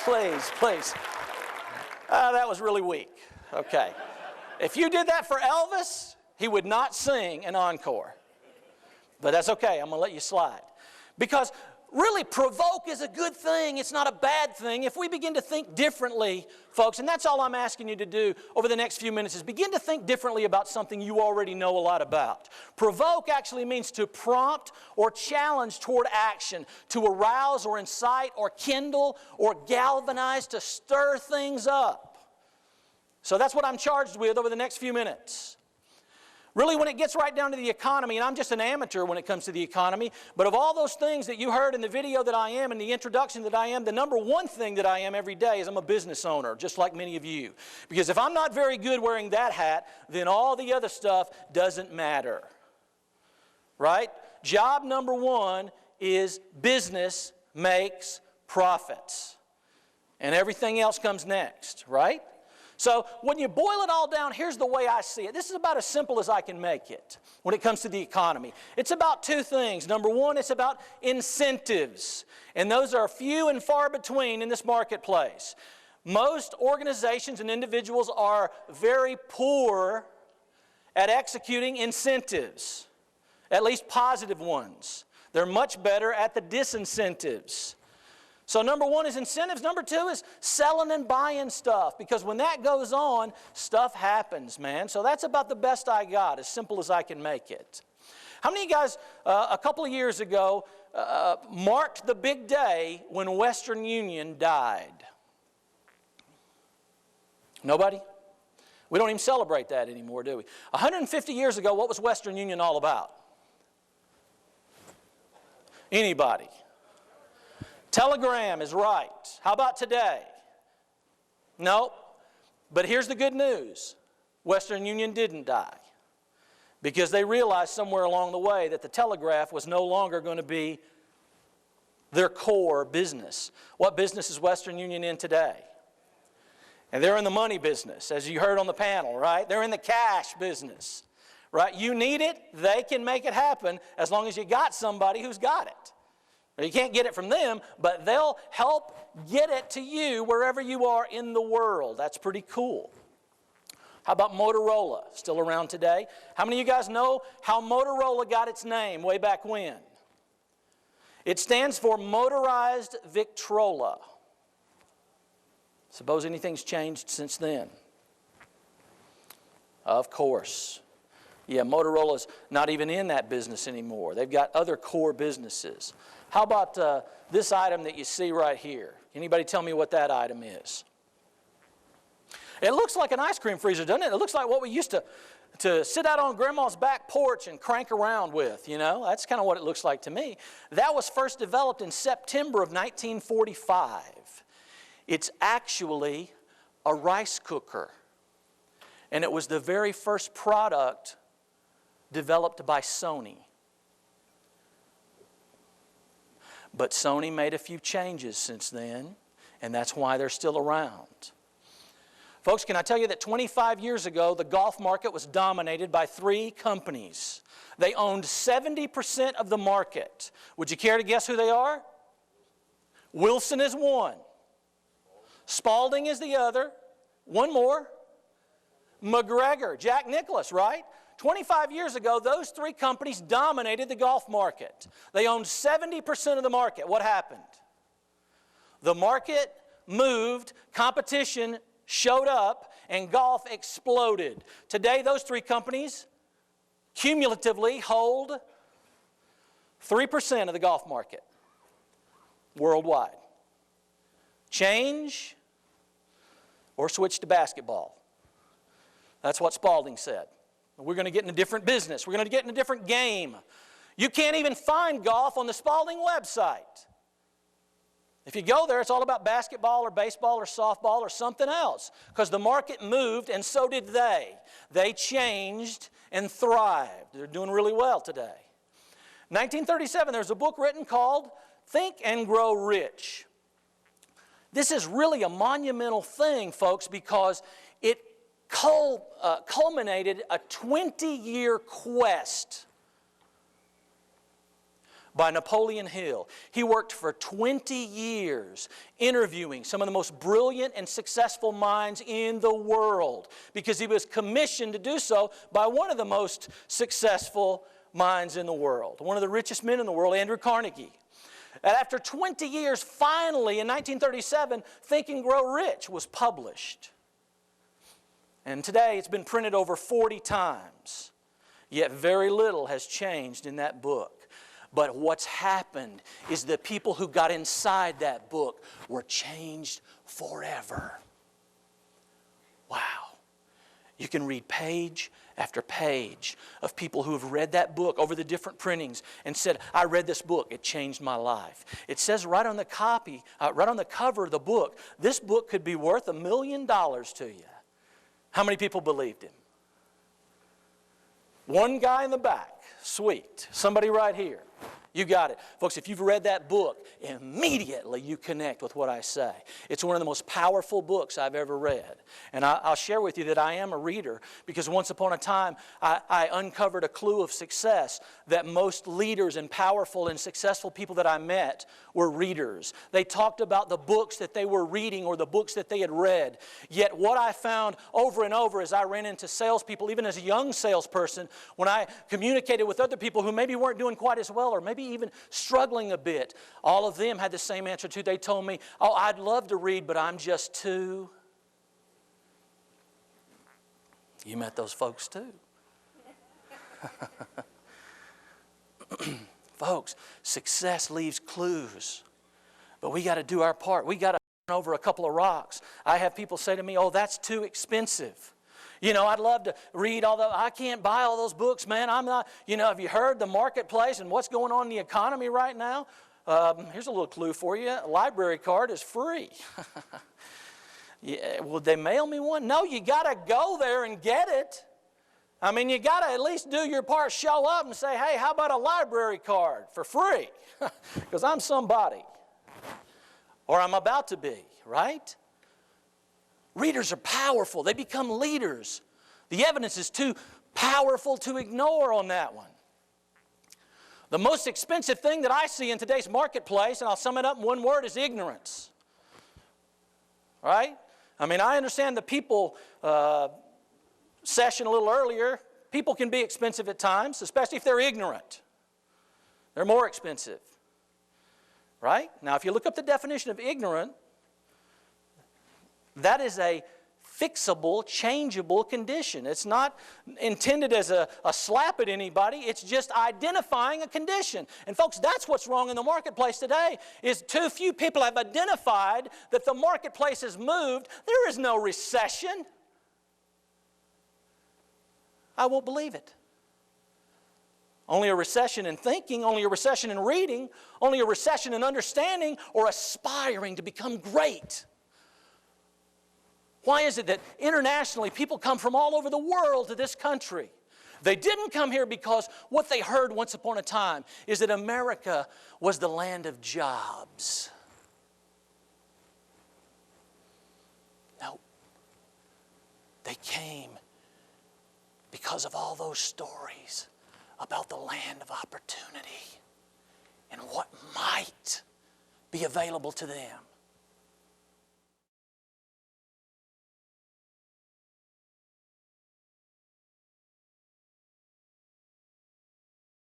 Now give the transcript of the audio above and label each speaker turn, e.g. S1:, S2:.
S1: Please, please. That was really weak. Okay. If you did that for Elvis, he would not sing an encore. But that's okay. I'm going to let you slide. Because really, provoke is a good thing. It's not a bad thing. If we begin to think differently, folks, and that's all I'm asking you to do over the next few minutes, is begin to think differently about something you already know a lot about. Provoke actually means to prompt or challenge toward action, to arouse or incite or kindle or galvanize, to stir things up. So that's what I'm charged with over the next few minutes. Really, when it gets right down to the economy, and I'm just an amateur when it comes to the economy, but of all those things that you heard in the video that I am and the introduction that I am, the number one thing that I am every day is I'm a business owner, just like many of you. Because if I'm not very good wearing that hat, then all the other stuff doesn't matter. Right? Job number one is business makes profits. And everything else comes next, right? So when you boil it all down, here's the way I see it. This is about as simple as I can make it when it comes to the economy. It's about two things. Number one, it's about incentives. And those are few and far between in this marketplace. Most organizations and individuals are very poor at executing incentives, at least positive ones. They're much better at the disincentives. So number one is incentives. Number two is selling and buying stuff. Because when that goes on, stuff happens, man. So that's about the best I got, as simple as I can make it. How many of you guys, a couple of years ago, marked the big day when Western Union died? Nobody? We don't even celebrate that anymore, do we? 150 years ago, what was Western Union all about? Anybody? Telegram is right. How about today? Nope. But here's the good news. Western Union didn't die because they realized somewhere along the way that the telegraph was no longer going to be their core business. What business is Western Union in today? And they're in the money business, as you heard on the panel, right? They're in the cash business, right? You need it, they can make it happen as long as you got somebody who's got it. You can't get it from them, but they'll help get it to you wherever you are in the world. That's pretty cool. How about Motorola? Still around today. How many of you guys know how Motorola got its name way back when? It stands for Motorized Victrola. Suppose anything's changed since then? Of course. Yeah, Motorola's not even in that business anymore. They've got other core businesses. How about this item that you see right here? Anybody tell me what that item is? It looks like an ice cream freezer, doesn't it? It looks like what we used to sit out on Grandma's back porch and crank around with, you know? That's kind of what it looks like to me. That was first developed in September of 1945. It's actually a rice cooker. And it was the very first product developed by Sony. But Sony made a few changes since then, and that's why they're still around. Folks, can I tell you that 25 years ago, the golf market was dominated by three companies. They owned 70% of the market. Would you care to guess who they are? Wilson is one. Spalding is the other. One more. McGregor, Jack Nicklaus, right? 25 years ago, those three companies dominated the golf market. They owned 70% of the market. What happened? The market moved, competition showed up, and golf exploded. Today, those three companies cumulatively hold 3% of the golf market worldwide. Change or switch to basketball. That's what Spalding said. We're going to get in a different business. We're going to get in a different game. You can't even find golf on the Spalding website. If you go there, it's all about basketball or baseball or softball or something else, because the market moved and so did they. They changed and thrived. They're doing really well today. 1937, there's a book written called Think and Grow Rich. This is really a monumental thing, folks, because it culminated a 20-year quest by Napoleon Hill. He worked for 20 years interviewing some of the most brilliant and successful minds in the world because he was commissioned to do so by one of the most successful minds in the world, one of the richest men in the world, Andrew Carnegie. And after 20 years, finally, in 1937, Think and Grow Rich was published. And today it's been printed over 40 times. Yet very little has changed in that book. But what's happened is the people who got inside that book were changed forever. Wow. You can read page after page of people who have read that book over the different printings and said, I read this book, it changed my life. It says right on the copy, right on the cover of the book, this book could be worth $1 million to you. How many people believed him? One guy in the back. Sweet. Somebody right here. You got it. Folks, if you've read that book, immediately you connect with what I say. It's one of the most powerful books I've ever read. And I'll share with you that I am a reader because once upon a time, I uncovered a clue of success that most leaders and powerful and successful people that I met were readers. They talked about the books that they were reading or the books that they had read. Yet what I found over and over as I ran into salespeople, even as a young salesperson, when I communicated with other people who maybe weren't doing quite as well or maybe even struggling a bit, all of them had the same answer too. They told me, oh, I'd love to read, but I'm just too. You met those folks too. Folks, success leaves clues, but we got to do our part. We got to turn over a couple of rocks. I have people say to me, oh, that's too expensive. You know, I'd love to read I can't buy all those books, man. I'm not, have you heard the marketplace and what's going on in the economy right now? Here's a little clue for you. A library card is free. Yeah, would they mail me one? No, you got to go there and get it. I mean, you got to at least do your part, show up and say, hey, how about a library card for free? Because I'm somebody. Or I'm about to be, right? Readers are powerful. They become leaders. The evidence is too powerful to ignore on that one. The most expensive thing that I see in today's marketplace, and I'll sum it up in one word, is ignorance. Right? I mean, I understand the people session a little earlier. People can be expensive at times, especially if they're ignorant. They're more expensive. Right? Now, if you look up the definition of ignorant, that is a fixable, changeable condition. It's not intended as a slap at anybody. It's just identifying a condition. And folks, that's what's wrong in the marketplace today, is too few people have identified that the marketplace has moved. There is no recession. I won't believe it. Only a recession in thinking, only a recession in reading, only a recession in understanding or aspiring to become great. Why is it that internationally people come from all over the world to this country? They didn't come here because what they heard once upon a time is that America was the land of jobs. No. They came because of all those stories about the land of opportunity and what might be available to them.